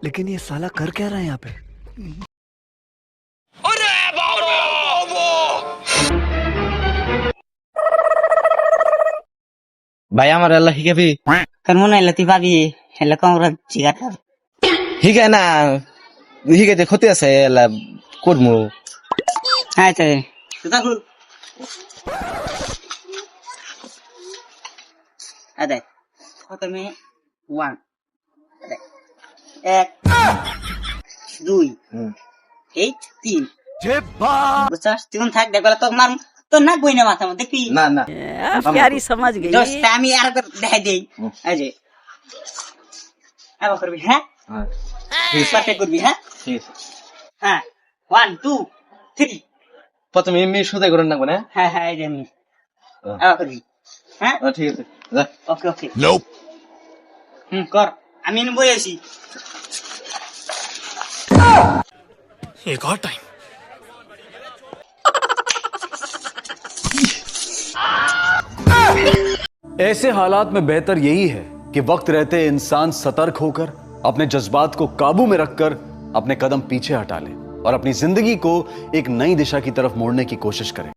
लेकिन ये साला कर क्या रहा है यहाँ पे? भाई আমার আল্লাহ হিগাবি kan muna ilati pabi hela kong cigatar হিগে না হিগে ক্ষতি আছে এলা করমু hai te kita kul ada kota me one ada ek dui eight তিন বুঝছস তুই থাক দেখলা তো মার তো নাক বইনা মাথা মধ্যে দেখবি না না प्यारी समझ गई দোস্ত আমি আর দেখাই দেই এই যে আবার করবি হ্যাঁ পারফেক্ট করবি হ্যাঁ ঠিক আছে হ্যাঁ 1 2 3 প্রথমে এমনি সোজা করে রাখবো না হ্যাঁ হ্যাঁ এই যে আমি আবার করবি হ্যাঁ ঠিক আছে যা ওকে ওকে নোপ কর আমি বই আছি एक और टाइम। ऐसे हालात में बेहतर यही है कि वक्त रहते इंसान सतर्क होकर अपने जज्बात को काबू में रखकर अपने कदम पीछे हटा ले और अपनी जिंदगी को एक नई दिशा की तरफ मोड़ने की कोशिश करे।